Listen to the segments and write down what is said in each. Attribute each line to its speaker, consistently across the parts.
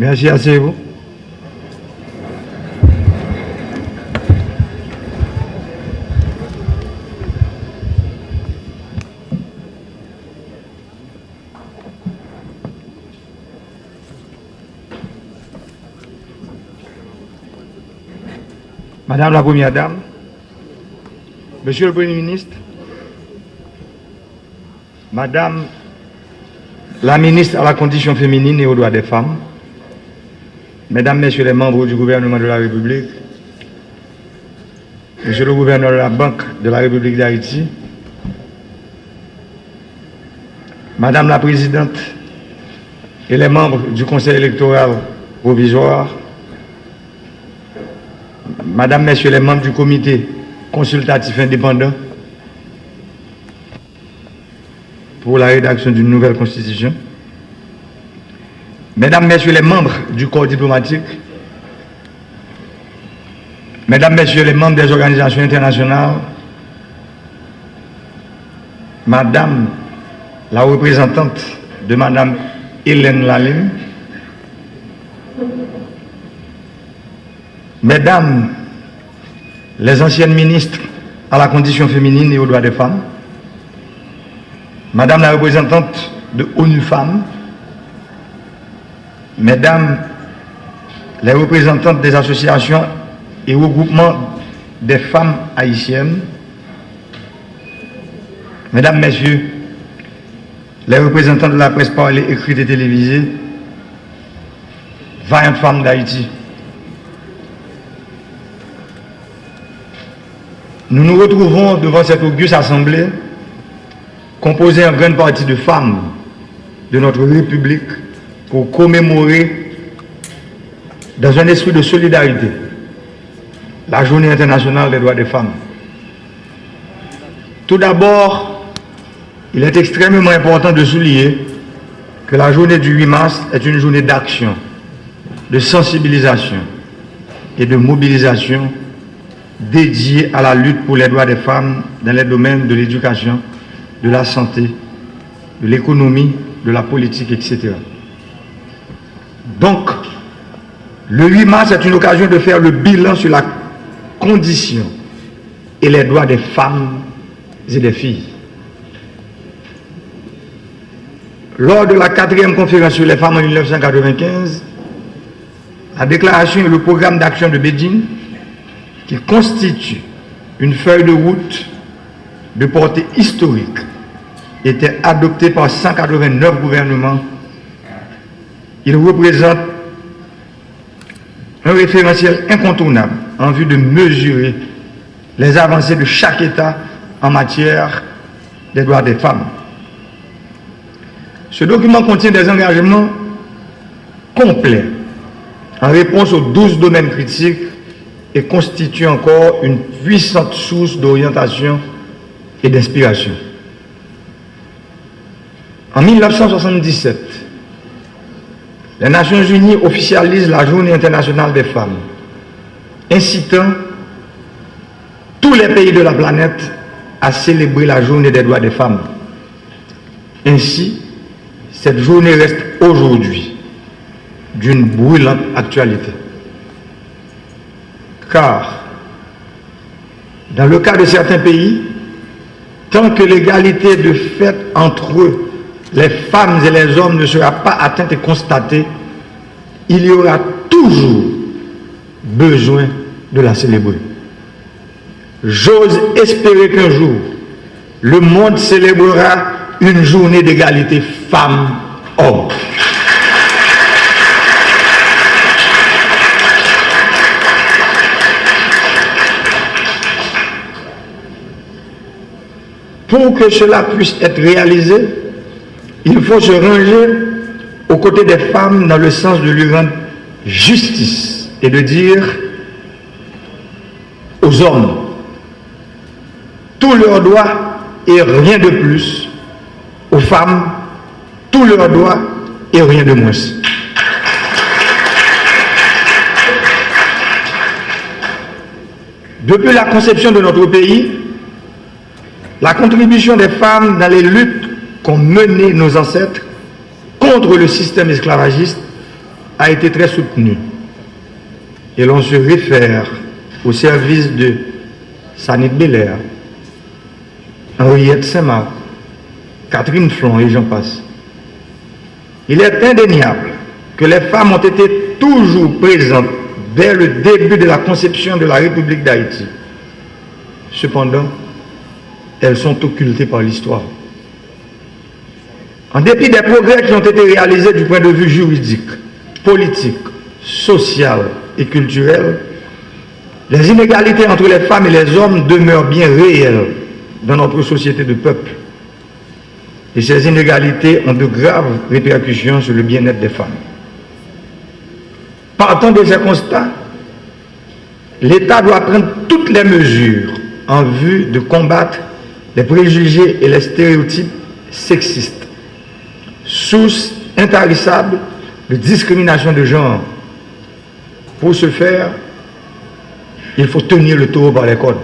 Speaker 1: Merci, asseyez-vous. Madame la Première Dame, Monsieur le Premier ministre, Madame la ministre à la condition féminine et aux droits des femmes, Mesdames, Messieurs les membres du gouvernement de la République, Monsieur le gouverneur de la Banque de la République d'Haïti, Madame la Présidente et les membres du Conseil électoral provisoire, Madame, Messieurs les membres du comité consultatif indépendant pour la rédaction d'une nouvelle constitution, Mesdames, Messieurs les membres du corps diplomatique, Mesdames, Messieurs les membres des organisations internationales, Madame la représentante de Madame Hélène Lalime, Mesdames les anciennes ministres à la condition féminine et aux droits des femmes, Madame la représentante de ONU Femmes, Mesdames les représentantes des associations et regroupements des femmes haïtiennes, Mesdames, Messieurs les représentants de la presse parlée, écrite et télévisée, vaillantes femmes d'Haïti, nous nous retrouvons devant cette auguste assemblée composée en grande partie de femmes de notre République pour commémorer, dans un esprit de solidarité, la Journée internationale des droits des femmes. Tout d'abord, il est extrêmement important de souligner que la journée du 8 mars est une journée d'action, de sensibilisation et de mobilisation dédiée à la lutte pour les droits des femmes dans les domaines de l'éducation, de la santé, de l'économie, de la politique, etc. Donc, le 8 mars est une occasion de faire le bilan sur la condition et les droits des femmes et des filles. Lors de la 4e conférence sur les femmes en 1995, la déclaration et le programme d'action de Beijing, qui constitue une feuille de route de portée historique, était adopté par 189 gouvernements. Il représente un référentiel incontournable en vue de mesurer les avancées de chaque État en matière des droits des femmes. Ce document contient des engagements complets en réponse aux 12 domaines critiques et constitue encore une puissante source d'orientation et d'inspiration. En 1977, les Nations Unies officialisent la Journée internationale des femmes, incitant tous les pays de la planète à célébrer la Journée des droits des femmes. Ainsi, cette journée reste aujourd'hui d'une brûlante actualité. Car, dans le cas de certains pays, tant que l'égalité de fait entre eux, les femmes et les hommes ne sera pas atteinte et constatée, il y aura toujours besoin de la célébrer. J'ose espérer qu'un jour, le monde célébrera une journée d'égalité femmes-hommes. Pour que cela puisse être réalisé, il faut se ranger aux côtés des femmes dans le sens de lui rendre justice et de dire aux hommes tous leurs droits et rien de plus, aux femmes tous leurs droits et rien de moins. Depuis la conception de notre pays, la contribution des femmes dans les luttes qu'ont menées nos ancêtres contre le système esclavagiste a été très soutenu. Et l'on se réfère au service de Sanit Belair, Henriette Saint-Marc, Catherine Flon et j'en passe. Il est indéniable que les femmes ont été toujours présentes dès le début de la conception de la République d'Haïti. Cependant, elles sont occultées par l'histoire. En dépit des progrès qui ont été réalisés du point de vue juridique, politique, social et culturel, les inégalités entre les femmes et les hommes demeurent bien réelles dans notre société de peuple. Et ces inégalités ont de graves répercussions sur le bien-être des femmes. Partant de ces constats, l'État doit prendre toutes les mesures en vue de combattre les préjugés et les stéréotypes sexistes, source intarissable de discrimination de genre. Pour ce faire, il faut tenir le taureau par les cornes.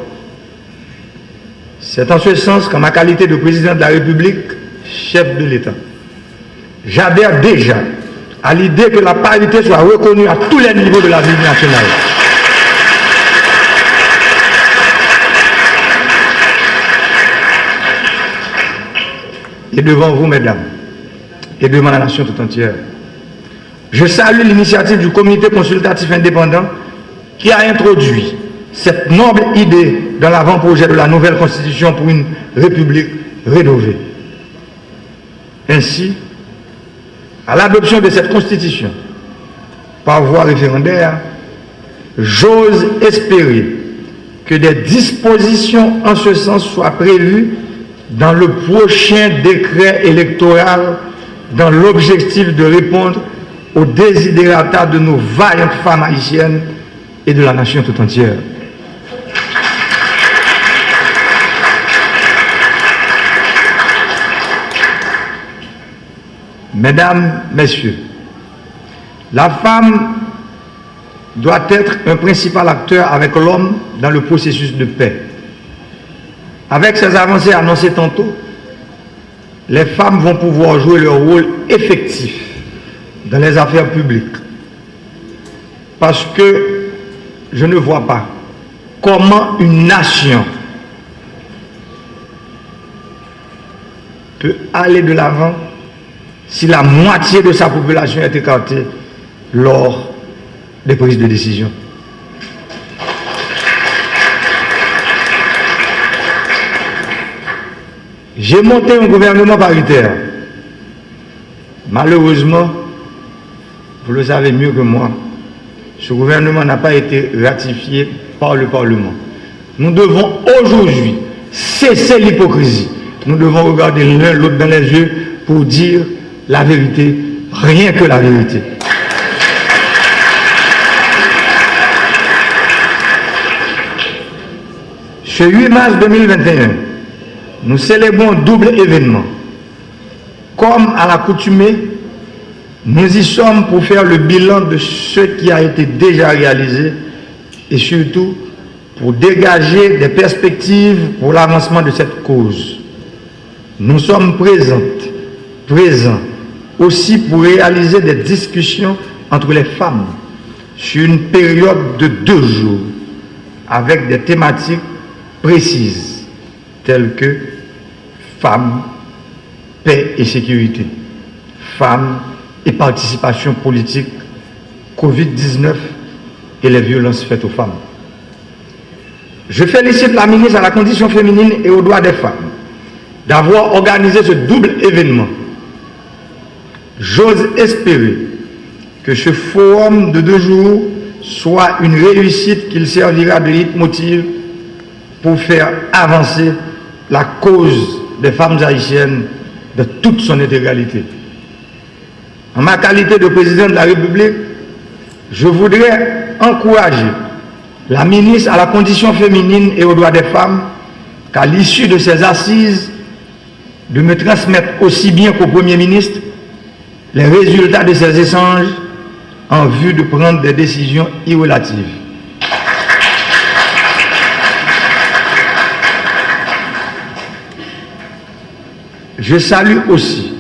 Speaker 1: C'est en ce sens qu'en ma qualité de président de la République, chef de l'État, j'adhère déjà à l'idée que la parité soit reconnue à tous les niveaux de la vie nationale. Et devant vous, mesdames, et devant la nation tout entière, je salue l'initiative du comité consultatif indépendant qui a introduit cette noble idée dans l'avant-projet de la nouvelle constitution pour une république rénovée. Ainsi, à l'adoption de cette constitution, par voie référendaire, j'ose espérer que des dispositions en ce sens soient prévues dans le prochain décret électoral dans l'objectif de répondre aux desiderata de nos vaillantes femmes haïtiennes et de la nation tout entière. Mesdames, Messieurs, la femme doit être un principal acteur avec l'homme dans le processus de paix. Avec ces avancées annoncées tantôt, les femmes vont pouvoir jouer leur rôle effectif dans les affaires publiques. Parce que je ne vois pas comment une nation peut aller de l'avant si la moitié de sa population est écartée lors des prises de décision. J'ai monté un gouvernement paritaire. Malheureusement, vous le savez mieux que moi, ce gouvernement n'a pas été ratifié par le Parlement. Nous devons aujourd'hui cesser l'hypocrisie. Nous devons regarder l'un l'autre dans les yeux pour dire la vérité, rien que la vérité. Ce 8 mars 2021, nous célébrons un double événement. Comme à l'accoutumée, nous y sommes pour faire le bilan de ce qui a été déjà réalisé et surtout pour dégager des perspectives pour l'avancement de cette cause. Nous sommes présents aussi pour réaliser des discussions entre les femmes sur une période de 2 jours avec des thématiques précises telles que femmes, paix et sécurité, femmes et participation politique, Covid-19 et les violences faites aux femmes. Je félicite la ministre à la condition féminine et aux droits des femmes d'avoir organisé ce double événement. J'ose espérer que ce forum de 2 jours soit une réussite qu'il servira de leitmotiv pour faire avancer la cause des femmes haïtiennes de toute son intégralité. En ma qualité de président de la République, je voudrais encourager la ministre à la condition féminine et aux droits des femmes qu'à l'issue de ces assises, de me transmettre aussi bien qu'au Premier ministre les résultats de ces échanges en vue de prendre des décisions irrélatives. Je salue aussi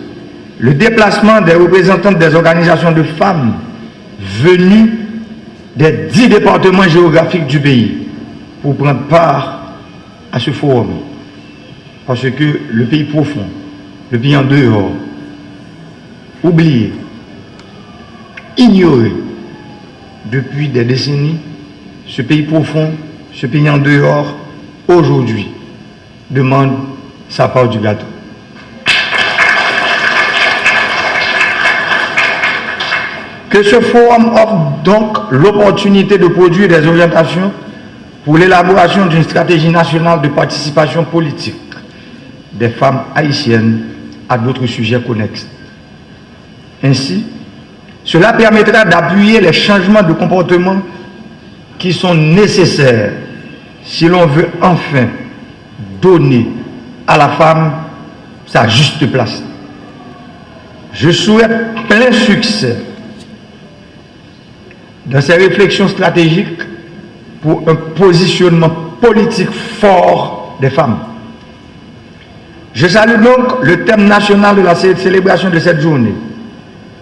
Speaker 1: le déplacement des représentants des organisations de femmes venus des 10 départements géographiques du pays pour prendre part à ce forum. Parce que le pays profond, le pays en dehors, oublié, ignoré depuis des décennies, ce pays profond, ce pays en dehors, aujourd'hui, demande sa part du gâteau. Que ce forum offre donc l'opportunité de produire des orientations pour l'élaboration d'une stratégie nationale de participation politique des femmes haïtiennes à d'autres sujets connexes. Ainsi, cela permettra d'appuyer les changements de comportement qui sont nécessaires si l'on veut enfin donner à la femme sa juste place. Je souhaite plein succès dans ces réflexions stratégiques pour un positionnement politique fort des femmes. Je salue donc le thème national de la célébration de cette journée,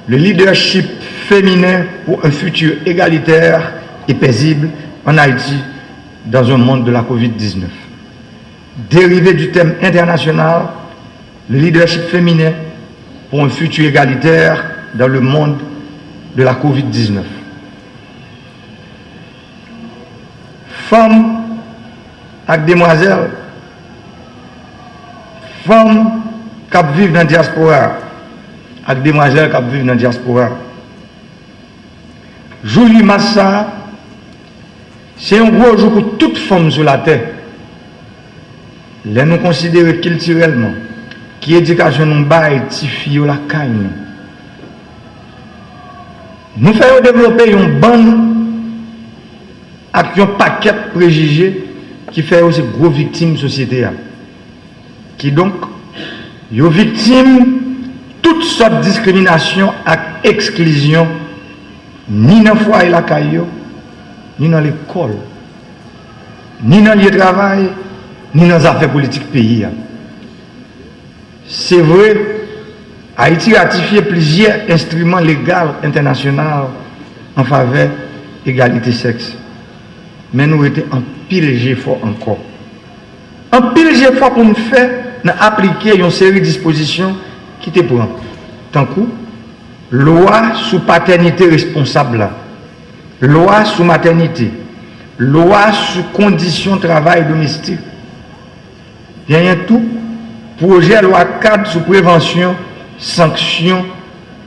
Speaker 1: le leadership féminin pour un futur égalitaire et paisible en Haïti dans un monde de la Covid-19. Dérivé du thème international, le leadership féminin pour un futur égalitaire dans le monde de la Covid-19. Femmes avec demoiselles, femmes qui vivent dans la diaspora, avec demoiselles qui vivent dans la diaspora. Jour 8 mars, c'est un gros jour pour toute femme sur la terre. Les nous considérer culturellement, qui éducation nous baille, ti fille la caille. Nous faisons développer une bonne avec un paquet de préjugés qui fait aussi gros victimes de la société. Qui donc, sont victimes toutes sortes de discrimination et exclusion, ni dans le foyer la caillou, ni dans l'école, ni dans le travail, ni dans les affaires politiques pays. C'est vrai, Haïti a ratifié plusieurs instruments légaux internationaux en faveur de l'égalité sexe. Mais nous étions en pile fort encore. En pile fort pour nous faire, nous appliquer une série de dispositions qui te prennent. Tant que loi sous paternité responsable, loi sous maternité, loi sous conditions de travail domestique, il y a tout, projet loi cadre sous prévention, sanction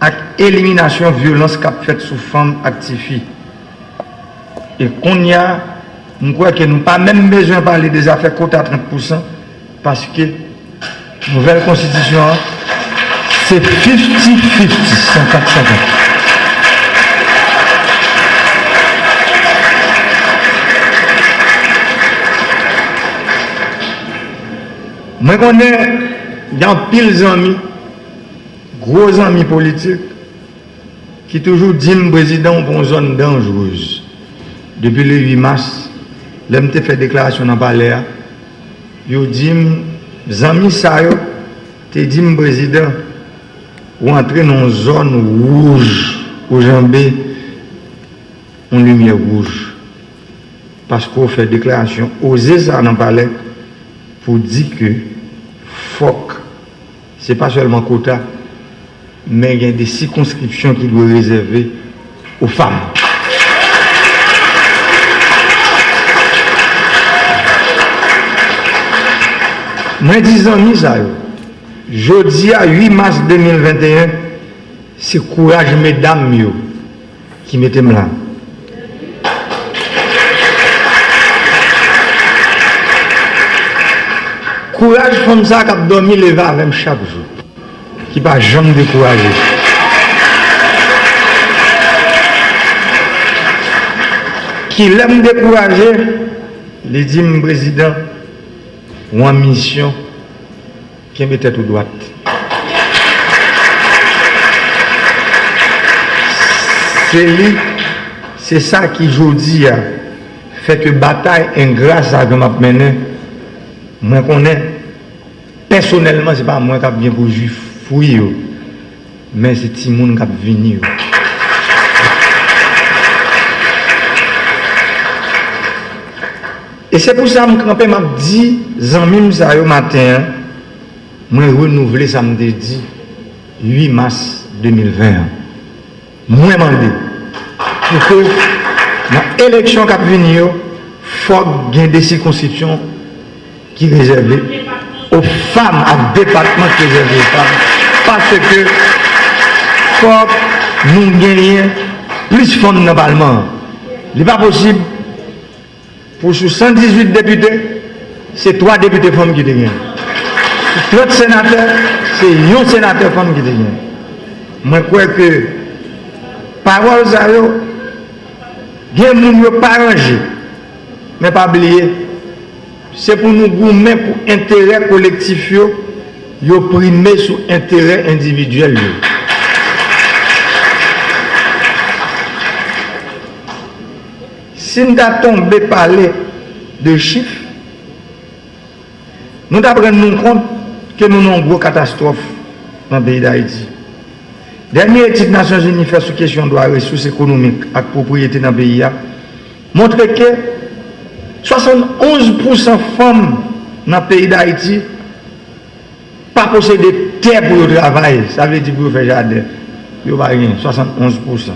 Speaker 1: et élimination de violence qu'a fait sous femmes actives. Et qu'on y a, je crois que nous n'avons pas même besoin de parler des affaires quota à 30% parce que la nouvelle constitution, c'est 50-50, 50-50. Moi, je connais dans pile d'amis, gros amis politiques, qui toujours disent président pour une zone dangereuse. Depuis le 8 mars, l'homme te fait déclaration dans le palais. Yo dit, amis ça yo, te dit président, ou entrer dans une zone rouge, où jambé, une lumière rouge. Parce qu'on fait déclaration, oser ça dans le palais, pour dire que FOC, ce n'est pas seulement quota, mais il y a des circonscriptions qui doivent réserver aux femmes. Moi, 10 ans, jeudi à 8 mars 2021, c'est courage, mesdames, qui mettez là. Courage comme ça qui a dormi levé avec chaque jour, qui ne va jamais décourager. Qui l'aime décourager, les dit président, ou en mission, qui met tête aux droite. C'est ça qui aujourd'hui fait que bataille ingrate à que m'a mené. Moi connais personnellement, c'est pas moi qui viens pour juif fouiller, mais c'est Timoun qui venu. Et c'est pour ça que je m'a dit, Zamim ça au matin, moi renouvelé samedi 8 mars 2020. Moi demandé pour que dans l'élection qui vient, il faut qu'il y ait des circonscriptions qui sont réservées aux femmes, à département qui sont réservés aux femmes. Parce que faut nous gagner plus de fonds dans le Parlement. Il n'est pas possible. Pour 118 députés, c'est 3 députés femmes qui gagnent. 30 sénateurs, c'est 1 sénateur femme qui gagne. Moi, je crois que parole ça, il y a des gens qui ne pas arrangé. Mais pas oublier, c'est pour nous goumer pour intérêt collectif, yo primé sur intérêt individuel. Si nous avons tombé parler de chiffres, nous devons nous compte que nous avons une grosse catastrophe dans le pays d'Haïti. Dernière étude des Nations Unies fait sur la question de droits et ressources économiques et propriété dans le pays montre que 71% de femmes dans le pays d'Haïti pas posséder terre pour le travail. Ça veut dire pour faire jardin. Il n'y a pas 71%.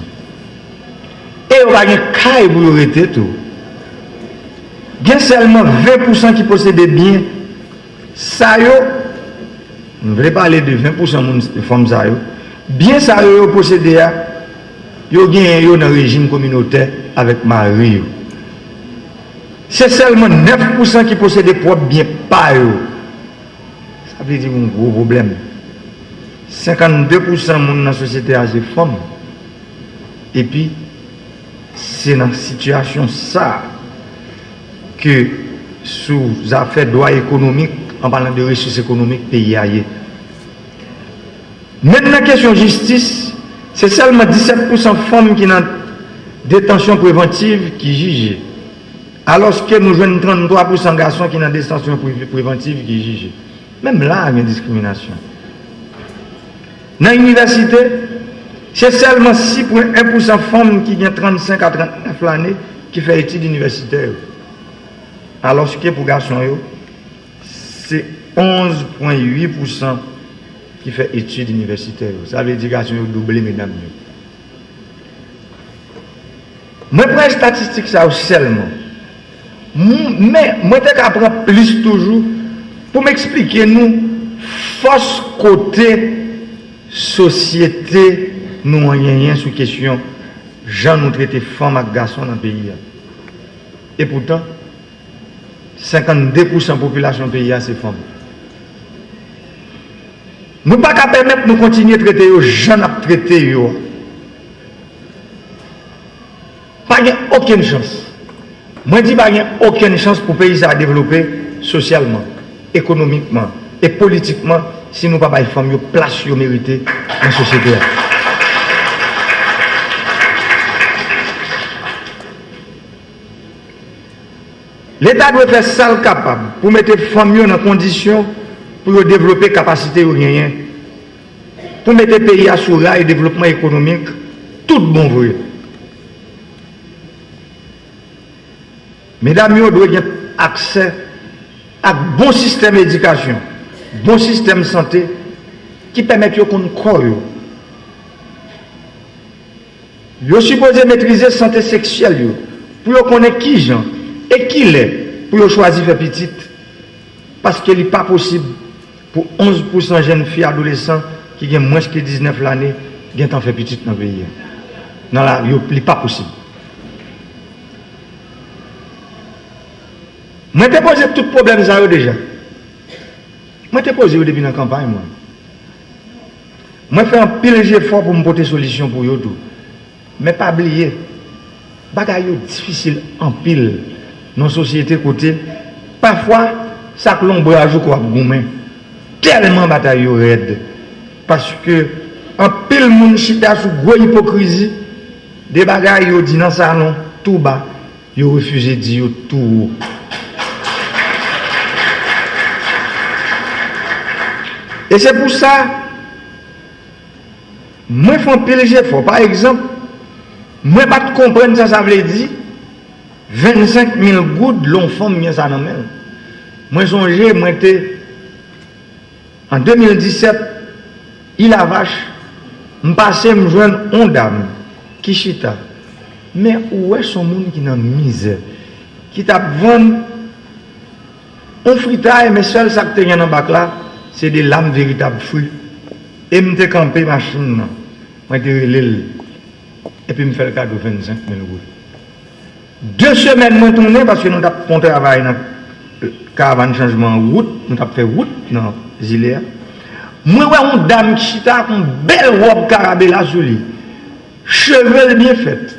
Speaker 1: Et il n'y a pas de caille pour arrêter tout. Il y a seulement 20% qui possèdent des biens. Ça, je ne voulais parler de 20% de femmes. Bien ça, ils possèdent, ils ont dans le régime communautaire avec mari. C'est seulement 9% qui possèdent des propres biens par eux. Ça veut dire un gros problème. 52% de la société a des femmes. Et puis, c'est dans cette situation ça que sous affaires de droit économique, en parlant de ressources économiques, pays ailleurs. Maintenant, la question de justice, c'est seulement 17% de femmes qui sont en détention préventive qui jugent. Alors que nous avons 33% de garçons qui sont en détention préventive qui jugent. Même là, il y a une discrimination. Dans l'université, c'est seulement 6,1% de femmes qui ont 35 à 39 années qui font études universitaires. Alors que pour les garçons, c'est 11,8% qui fait études universitaires. Ça veut dire que les garçons ont doublé, mesdames. Moi, je prends les statistiques ça seulement. Mais moi, je apprends plus toujours pour m'expliquer nous, force côté société, nous rien sur question, gens nous traiter femmes et garçons dans le pays. Et pourtant, 52% de la population du pays, c'est femmes. Nous ne pouvons pas permettre de continuer à traiter les gens à traiter. Pas aucune chance. Moi, je dis qu'il n'y a aucune chance pour le pays à développer socialement, économiquement et politiquement si nous ne pouvons pas faire une place méritée dans la société. L'État doit faire ça capable pour mettre les femmes dans conditions pour développer des capacités ou rien. Pour mettre le pays à sous rail développement économique, tout bon vrai. Mesdames, vous devez avoir accès à un bon système d'éducation, bon système de santé qui permet de connaître corps. Vous supposez maîtriser la santé sexuelle pour connaître qui gens et qui l'est pour choisir faire petite. Parce qu'il n'est pas possible pour 11% de jeunes filles adolescents qui ont moins que 19 l'année qui ont fait petite dans le pays. Non, là, il n'est pas possible. Moi, je t'ai posé tout problème ça déjà. Moi, je t'ai posé depuis la campagne. Moi, je fais un pile d'efforts pour me porter solution pour eux tout. Mais pas oublier, bagaille difficile en pile dans la société côté. Parfois, ça que l'on bras ou quoi goumé. Tellement bataille raide. Parce que en pile moun chita sous gros hypocrisie, des bagailles yo dit dans le salon tout bas, yo refusé de dire tout haut. Et c'est pour ça, moi, je fais un pile d'efforts. Par exemple, moi, je ne comprends pas ça veut dire. 25 000 gouttes, l'on femme, bien ça non même. Moi, songe, moi, en 2017, il a vache, je passais, je joindre une dame, qui chita. Mais où est son monde qui n'a misère, qui t'a vendu un fritage, mais seul ça que tu as dans le bac là, c'est des lames véritables fruits. Et je suis campé machine, je suis relé, et puis je fais le cadeau de 25 000 gouttes. 2 semaines, je tourné parce que nous avons travaillé dans le caravane changement de route, nous avons fait route dans Zilea. Moi, je vois une dame qui a une belle robe carabella sur lui, cheveux bien faits,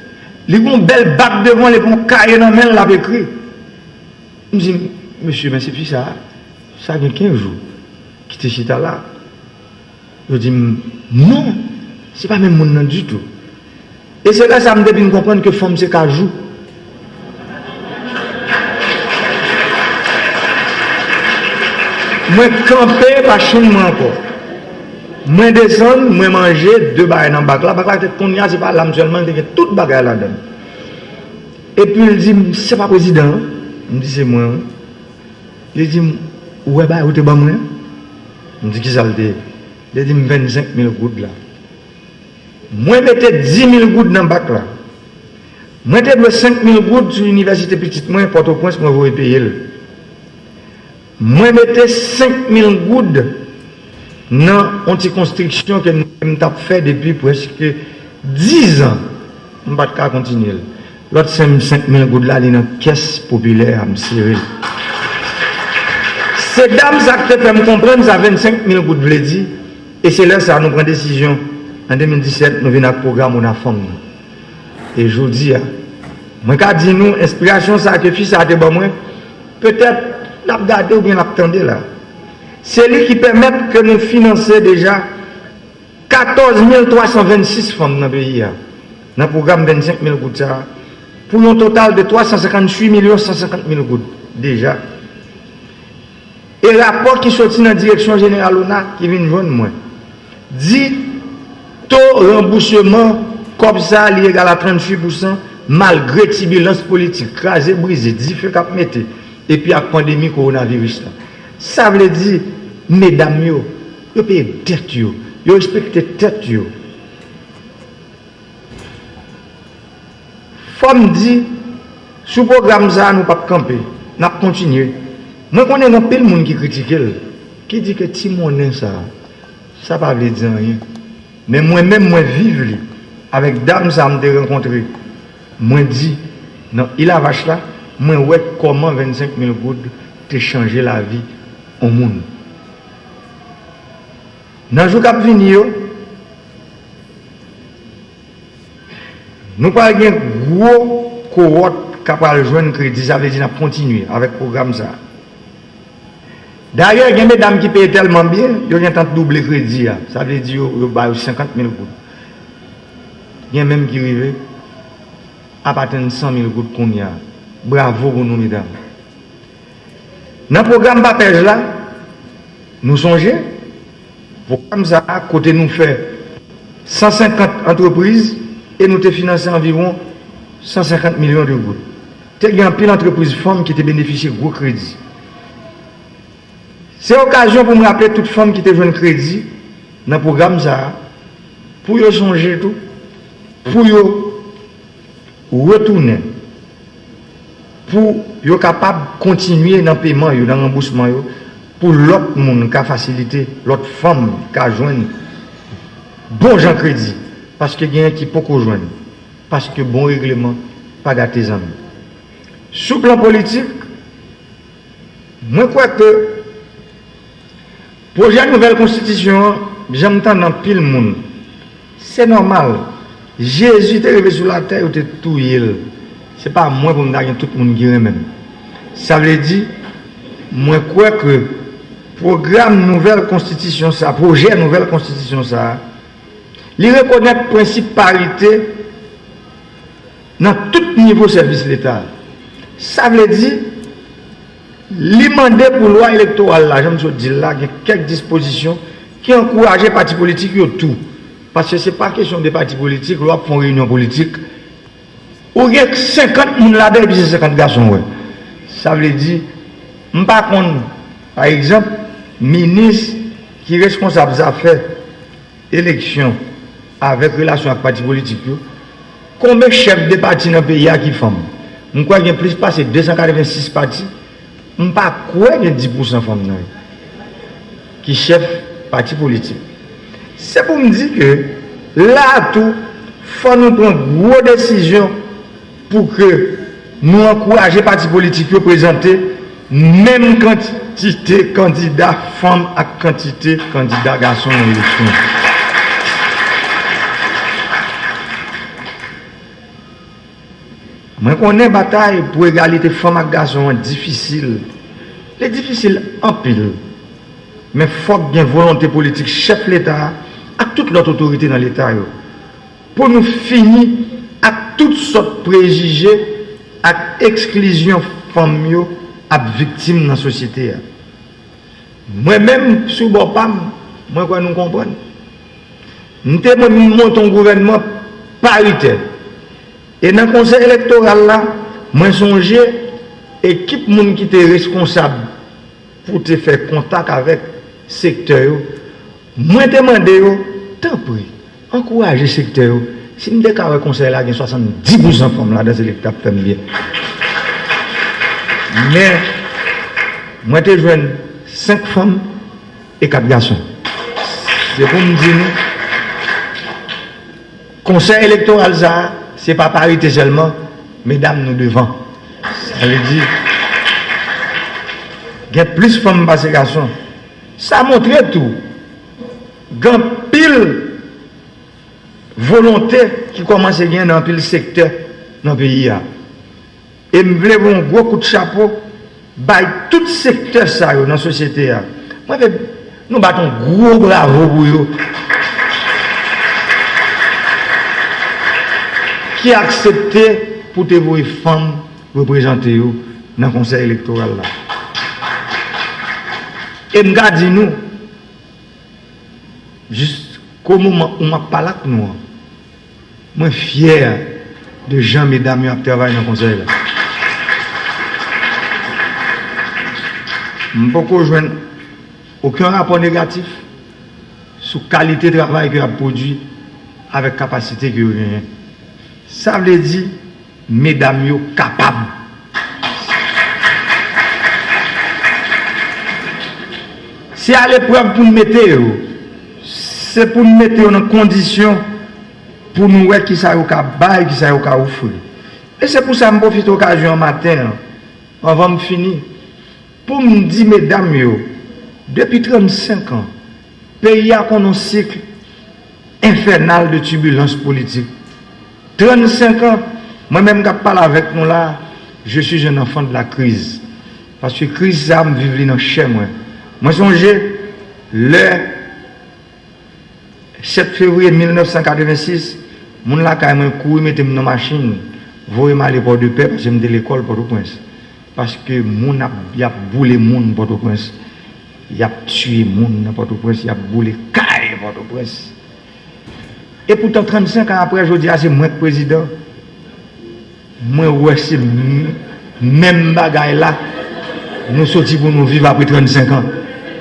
Speaker 1: il a une belle bague devant, il a une cahier dans la main, il a écrit. Je me dis, monsieur, mais c'est plus ça, ça a 15 jours, qui était chita là. Je dis, non, ce n'est pas même mon nom du tout. Et c'est là que ça me dit de comprendre que femme, c'est qu'à jour. Moi, camper, pas chez moi encore. Moi, descendre, moi, manger 2 bagages dans le bac. La bac, c'est pas l'âme seulement, c'est toute bagaille là-dedans. Et puis, il dit, c'est pas président. Il me dit, c'est moi. Il dit, ouais, bah, où t'es bon, moi? Il me dit, qui ça le dit? Il dit, 25 000 gouttes là. Moi, je mettais 10 000 gouttes dans le bac là. Moi, je mettais 5 000 gouttes sur l'université petite, moi, Port-au-Prince, moi, je vais payer. Moi, je mettais 5 000 gouttes dans l'anticonstruction que nous avons fait depuis presque 10 ans. Je ne vais pas continuer. L'autre 5 000 gouttes là, il est dans la caisse populaire à me serrer. Ces dames, ça fait me comprendre, ça 25 000 gouttes, je dit. Et c'est là que ça nous prend décision. En 2017, nous venons à un programme où on a femme. Et je vous dis, moi, quand je dis nous, inspiration, ça que fils a été bon, peut-être, n'a pas gardé ou bien l'attendez là. C'est lui qui permet que nous financions déjà 14 326 femmes dans le pays. Dans le programme 25 000 gouttes, pour un total de 358 150 000 gouttes déjà. Et le rapport qui sortit dans la direction générale qui vient de joindre moi, dit taux remboursement comme ça, il est égal à 38%, malgré turbulence politique, crasé, brisé, 10 feux cap mette, et puis la pandémie coronavirus. Ça veut dire, mesdames, vous payez tête, vous respectez tête. Femme dit, sous programme ça, nous ne pouvons pas camper, nous allons continuer. Moi, je connais un peu de monde qui critique, qui dit que Timonin, ça ne veut pas dire rien. Mais moi-même, moi, vivre avec dame, ça me rencontré. Moi, dis, non, il a vache là, moi, ouais, comment 25 000 gouttes te changer la vie au monde. Dans le jour qui vient, nous parlons d'un gros cohorte qui va joindre crédit, ça veut dire qu'on continue avec le programme ça. D'ailleurs, il y a des mesdames qui payent tellement bien, ils ont tenté de doubler le crédit. Ça veut dire qu'ils ont 50 000 gouttes. Il y a même qui arrivent à partir de 100 000 gouttes qu'on y a. Bravo pour nous, mesdames. Dans le programme Bapège là, nous songeons, le programme ça, à côté nous fait 150 entreprises et nous te financé environ 150 millions de gouttes. Il y a un pile d'entreprises femmes qui te bénéficient de gros crédits. C'est l'occasion pour me rappeler toute femme qui te joue un crédit dans le programme ça, pour y changer tout, pour y retourner, pour y capable de continuer dans le paiement, dans le remboursement, pour l'autre monde qui a facilité, l'autre femme qui a joint bon gens crédit, parce que il y a qui peut joindre, parce que bon règlement, pas gâter les amis. Sous le plan politique, moi je crois que projet de nouvelle constitution, j'entends dans pile monde. C'est normal. Jésus est arrivé sur la terre, il était tout il. Ce n'est pas moi pour me dire tout le monde qui même. Ça veut dire, moi je crois que programme nouvelle constitution, ça, projet nouvelle constitution, ça, il reconnaît le principe parité dans tout niveau service de l'État. Ça veut dire, l'imandé pour loi électorale, là, je me dis là, il y a quelques dispositions qui encouragent les partis politiques tout. Parce que ce n'est pas question des partis politiques, loi pour réunion politique. Ou il y a 50 personnes là-dedans et puis c'est 50 garçons. Ouais. Ça veut dire, par contre, par exemple, ministre qui est responsable des affaires, élection, avec relation avec les partis politiques, combien de chefs de partis dans le pays qui font? Je crois qu'il y a plus passé 286 partis. Je ne sais pas quoi il y a 10% de femmes qui chef parti politique. C'est pour me dire que là, tout, il faut nous prendre une grosse décision pour que nous encouragions les partis politiques à présenter même quantité de candidats femmes à quantité de candidats garçons dans l'élection. Moi, je connais la bataille pour égalité femmes et garçons difficile. C'est difficile en pile. Mais il faut qu'il y ait une volonté politique, chef de l'État, à toute l'autre autorité dans l'État. Pour nous finir à toutes sortes de préjugés, à exclusion femmes à victimes dans la société. Moi-même, sous le PAM, moi, quoi nous comprenons. Nous montons un gouvernement paritaire. Et dans le conseil électoral, là, moi, songe, équipe qui était responsable pour te faire contact avec le secteur, moi, demandé, tant pis, encouragez le secteur. Si nous déclarons le conseil, là, il y a 70% de femmes là dans l'électorat familial. Mais, moi, je joue 5 femmes et 4 garçons. C'est pour me dire, conseil électoral, ça, ce n'est pas parité seulement, mesdames, nous devant. Ça veut dire, il y a plus de femmes que de garçons. Ça montre tout. Il y a pile volonté qui commence à gagner dans le secteur dans le pays. Et je voulais un gros coup de chapeau by tout secteur ça dans la société. Moi, nous battons un gros bravo pour eux. Qui a accepté pour te voir femmes représenter dans le conseil électoral. Là. Et je dis nous, juste comme on m'a parlé avec nous, je suis fier de gens, mesdames, qui travaillent dans le conseil. Je ne peux pas joindre aucun rapport négatif sur la qualité de travail qu'il a produit avec la capacité qu'il a. Ça veut dire, mesdames, yo capables. C'est à l'épreuve pour nous mettre, c'est pour nous mettre en condition pour nous voir qui ça va qui ça va offrir. Et c'est pour ça que je profite de l'occasion matin, avant de finir, pour me dire, mesdames, depuis 35 ans, le pays a un cycle infernal de turbulence politique. 35 ans, moi-même, quand je parle avec nous là, je suis un enfant de la crise. Parce que la crise, ça me vit dans chez moi. Moi, songe, le 7 février 1986, mon là, quand même, couru, mettez dans la machine, voyez-moi à l'époque de paix, parce que je me l'école Port-au-Prince. Parce que mon a boulé mon Port-au-Prince. Il a tué mon Port-au-Prince, il a boulé caille Port-au-Prince. Et pourtant, 35 ans après, je dis, c'est moi le président. Moi, ouais, c'est même bagaille là. Nous sortis pour nous vivre après 35 ans.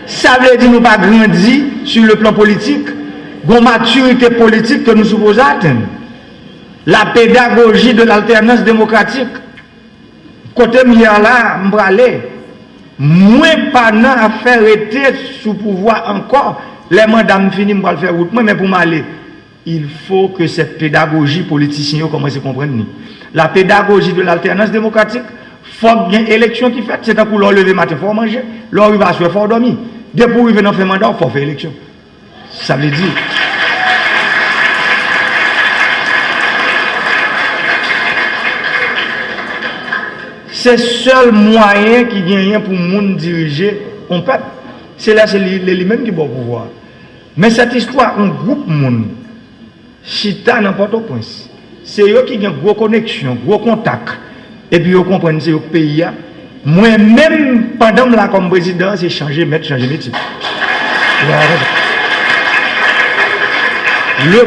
Speaker 1: Ça veut dire que nous pas grandi sur le plan politique. Une maturité politique que nous supposons atteindre. La pédagogie de l'alternance démocratique. Côté milliard là, m'bralé. Moins pas à faire rester sous pouvoir encore. Les mandats me finissent, m'bral faire route. Moi, mais pour m'aller. Il faut que cette pédagogie politicienne commence à comprendre. La pédagogie de l'alternance démocratique, il faut qu'il y ait une élection qui fait. C'est un coup l'on lever matin, il faut manger. L'on va se faire dormir. Dès pour arriver dans le mandat, il faut faire élection. Ça veut dire. C'est le seul moyen qui gagne pour le monde diriger un peuple. C'est là, c'est lui-même qui va pouvoir. Mais cette histoire, un groupe de monde. Chita dans Port-au-Prince. C'est eux qui ont une grosse connexion, gros contact. Et puis ils comprennent que c'est le pays. Moi-même, pendant là comme président, c'est changer métier. Le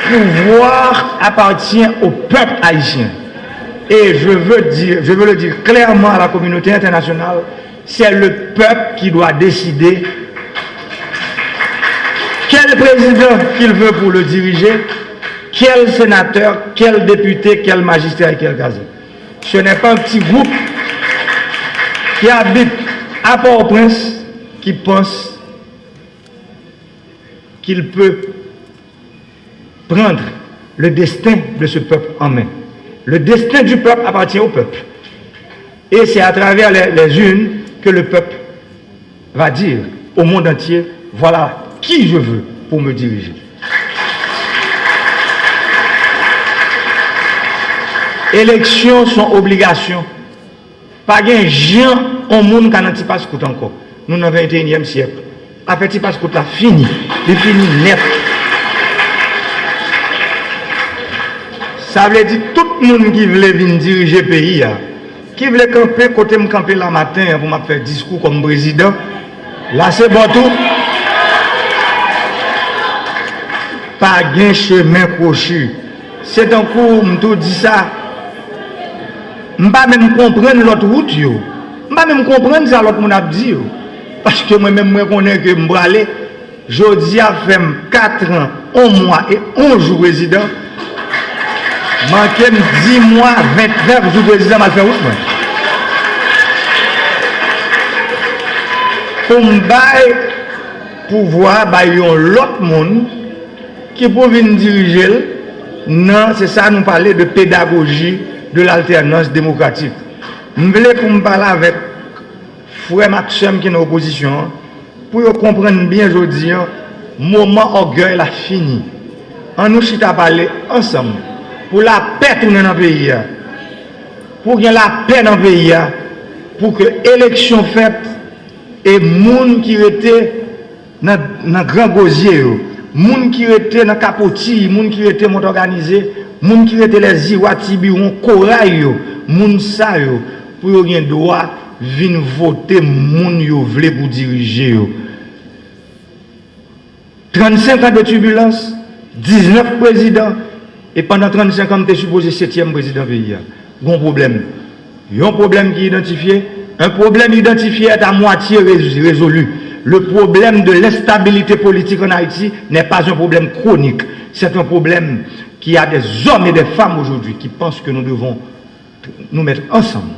Speaker 1: pouvoir appartient au peuple haïtien. Et je veux le dire clairement à la communauté internationale, c'est le peuple qui doit décider quel président qu'il veut pour le diriger, quel sénateur, quel député, quel magistrat et quel gazette. Ce n'est pas un petit groupe qui habite à Port-au-Prince qui pense qu'il peut prendre le destin de ce peuple en main. Le destin du peuple appartient au peuple. Et c'est à travers les urnes que le peuple va dire au monde entier, voilà qui je veux pour me diriger. Élections sont obligations. Pas de gens au monde qui n'ont pas ce encore. Nous dans le 21e siècle. Après, petit passeport là fini. Il fini net. Ça veut dire tout le monde qui veut venir diriger le pays, qui veut camper, côté me camper la matin pour me faire discours comme président, là c'est bon tout. Pas de chemin crochu. C'est un coup, je dis ça. Je ne vais pas même comprendre l'autre route. Je ne vais pas même comprendre ça l'autre monde a dit. Parce que moi-même, je connais que je vais aller. Je dis à faire 4 ans, 1 mois et 11 jours président. Manquez 10 mois, 29 jours président, je vais faire route. Pour me bailler pouvoir, l'autre monde qui peut venir diriger. Non, c'est ça, nous parler de pédagogie de l'alternance démocratique. Nous voulons pour me parler avec frère Maxime qui est en opposition, pour comprendre bien aujourd'hui, moment orgueil a fini. On nous chita parler ensemble pour la paix tourner dans le pays, pour qu'il y ait la paix dans le pays, pour que l'élection faite et moun qui était dans le grand gosier, moun qui était dans Capoti, moun qui était monde organisé, moun qui était les Iwati, Biron, Koraï, moun sa yo, pour yon gen droit vin voter moun yo vle pour diriger yo. 35 ans de turbulence, 19 présidents, et pendant 35 ans, tu es supposé 7e président pays. Bon problème. Il y a un problème qui est identifié. Un problème identifié est à moitié résolu. Le problème de l'instabilité politique en Haïti n'est pas un problème chronique. C'est un problème qui a des hommes et des femmes aujourd'hui qui pensent que nous devons nous mettre ensemble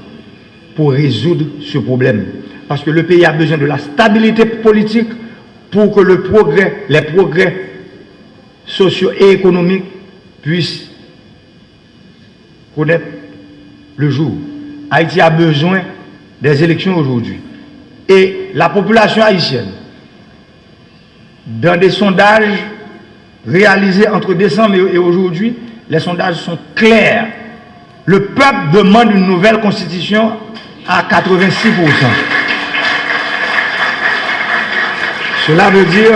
Speaker 1: pour résoudre ce problème. Parce que le pays a besoin de la stabilité politique pour que les progrès sociaux et économiques puissent connaître le jour. Haïti a besoin des élections aujourd'hui. Et la population haïtienne, dans des sondages réalisés entre décembre et aujourd'hui, les sondages sont clairs. Le peuple demande une nouvelle constitution à 86%. Cela veut dire,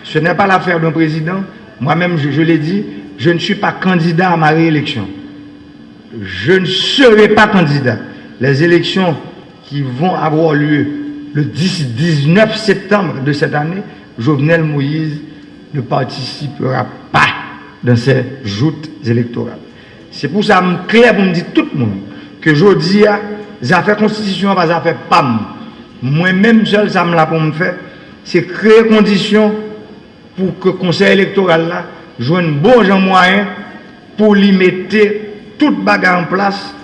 Speaker 1: ce n'est pas l'affaire d'un président. Moi-même, je l'ai dit, je ne suis pas candidat à ma réélection. Je ne serai pas candidat. Les élections qui vont avoir lieu le 19 septembre de cette année, Jovenel Moïse ne participera pas dans ces joutes électorales. C'est pour ça que je clair pour me dire tout le monde que je dis à les affaires constitution, pas affaires PAM. Moi-même seul, ça me l'a pour me faire, c'est créer conditions pour que le conseil électoral là joue un bon genre moyen pour lui mettre toute bagarre en place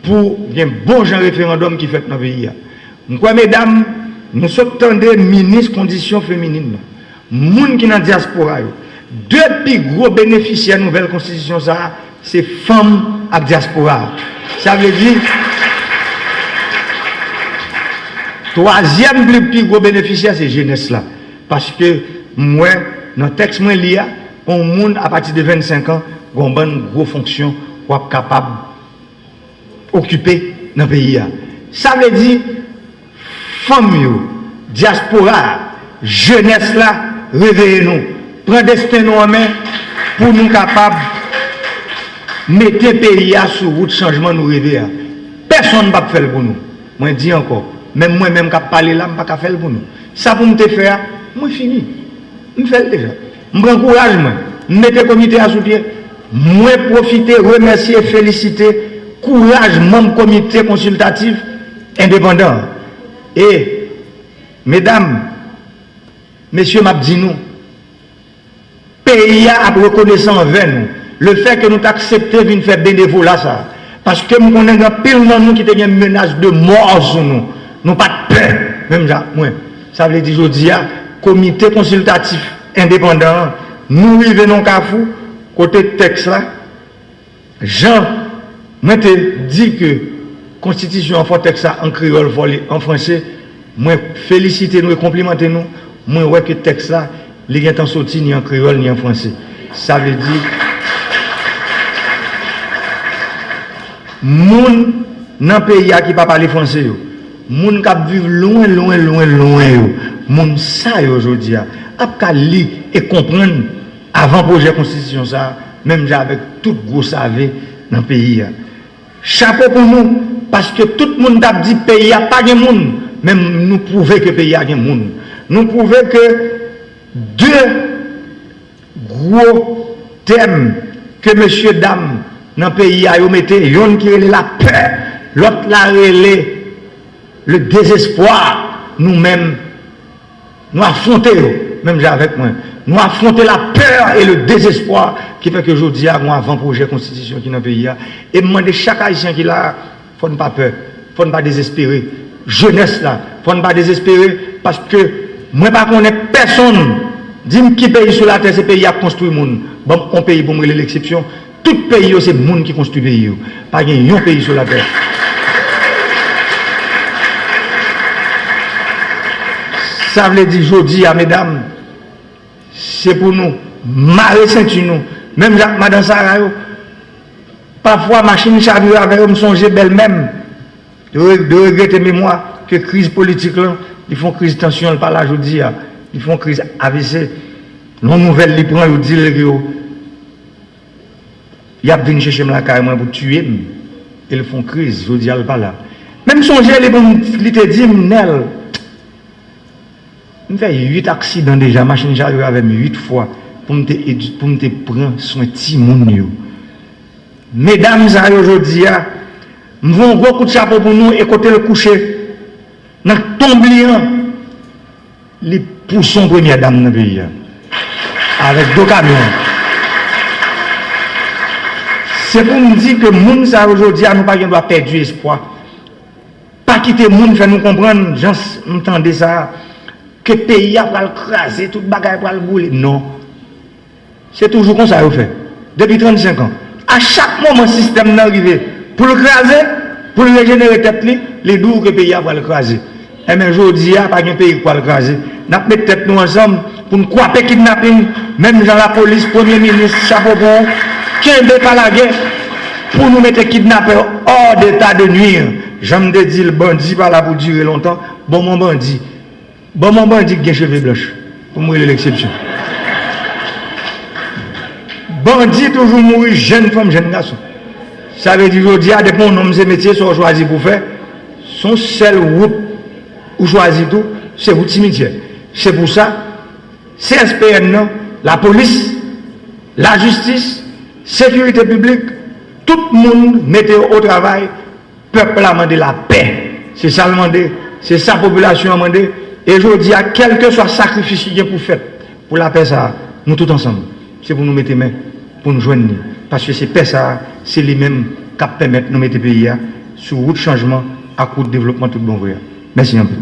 Speaker 1: pour un bon genre référendum qui fait dans le pays. Moi, mesdames, nous sommes des ministres conditions féminines. Moun qui dans la diaspora, deux plus gros bénéficiaires de la nouvelle constitution, c'est femmes à la diaspora. Ça veut dire, troisième plus gros bénéficiaire, c'est jeunesse là. Parce que moi, dans le texte, moi, il y a un monde à partir de 25 ans, qui a une grosse fonction pour être capable d'occuper dans le pays. Ça veut dire, femmes, diaspora, jeunesse là, réveillez-nous. Prenez destin en main pour nous capables de mettre le pays sur route changement nous réveiller. Personne ne va faire pour nous. Moi, je dis encore, même moi-même qui parle là, je ne vais pas faire pour nous. Ça pour me faire, moi fini. Je fais déjà. Je prends courage, je mets le comité à sous pied. moi profiter, remercier, féliciter, courage, membre comité consultatif indépendant. Et, mesdames, messieurs, m'abdinou, pays a reconnaissant envers nous. Le fait que nous acceptons de faire bénévolat, ça. Parce que nous connaissons pile dans nous qui ont une menace de mort sur nous. Nous pas de peur. Même ça, moi. Ça veut dire aujourd'hui, comité consultatif indépendant, nous vivons dans Carrefour, côté texte là. Jean, moi te dit que constitution en texte en créole, en français, moi féliciter nous et complimenter nous. Moi ouais que texte là, il n'y a pas sorti ni en créole ni en français. Ça veut dire moun dans pays qui pas parler français yo. Moun qui vivent loin yo. Moun ça aujourd'hui a ka lire et comprendre avant projet constitution ça, même avec tout gros savé dans le pays. Chapeau pour nous, parce que tout le monde a dit que le pays n'a pas de monde, même nous prouvons que le pays a de monde. Nous prouvons que deux gros thèmes que monsieur, dame, dans le pays a mis, l'un qui est la peur, l'autre la relais, le désespoir, nous-mêmes, nous affrontons, même avec moi. Nous affronter la peur et le désespoir qui fait qu'aujourd'hui, nous avons un projet de constitution qui est dans le pays. Et demander chaque haïtien qui est là, il ne faut pas peur, il ne faut pas désespérer. Jeunesse là, il ne faut pas désespérer parce que moi, je ne connais personne. Dis-moi qui pays sur la terre, ce pays a construit le monde. Bon, un pays pour moi, l'exception. Tout pays, c'est le monde qui construit le pays. Pas un pays sur la terre. Ça veut dire aujourd'hui, mesdames, c'est pour nous, marrer ceinture nous. Même Madame Sarah, parfois, machine chariot avec me songer belle même, de regretter mémoire que crise politique là, ils font crise tension par là, je dis, ils font crise AVC. Non nouvelle, ils prennent, ils disent, ils ont venu chercher la carrément pour tuer, ils font crise, je dis, pas là. Même songer, ils te disent, Nel, je fais 8 accidents déjà, machine chariot avec 8 fois pour me prendre soin de petit monde. Mesdames et aujourd'hui, nous avons un gros coup de chapeau pour nous et côté le coucher. Dans le tomblion, les poussons première dame dans le pays. Avec 2 camions. C'est pour nous dire que les gens aujourd'hui, nous ne doit pas perdre espoir. Pas quitter les gens, faire nous comprendre, gens entendez ça, que le pays va le craser, tout le bagage va le brûler. Non. C'est toujours comme ça qu'on fait. Depuis 35 ans. À chaque moment, le système est arrivé. Pour le craser, pour le régénérer tête, les doux que le pays va le craser. Et bien aujourd'hui, il n'y a pas de pays pour le craser. Nous avons mis tête nous ensemble pour nous croire kidnapping, même dans la police, Premier ministre, chapeau bon, qui est pas la guerre, pour nous mettre kidnappés hors d'état de nuire. J'aime te dire, le bandit pas là pour durer longtemps. Bon, mon bandit qui a cheveux blanches. Pour moi, il l'exception. Bandit toujours mourir jeune femme, jeune garçon. Ça veut dire aujourd'hui, à des noms et métiers sont choisis pour faire. Son seul route où choisir tout, c'est route cimetière. C'est pour ça, CSPN, la police, la justice, sécurité publique, tout le monde mettait au travail, peuple a demandé la paix. C'est ça le demandé, c'est sa population a demandé. Et je dis à quel que soit le sacrifice qu'il y a pour faire, pour la paix, ça, nous tous ensemble. C'est pour nous mettre main, pour nous joindre. Parce que c'est paix, ça, c'est lui-même qui permet de nous mettre le pays sur route de changement, à coup de développement tout bon. Merci un peu.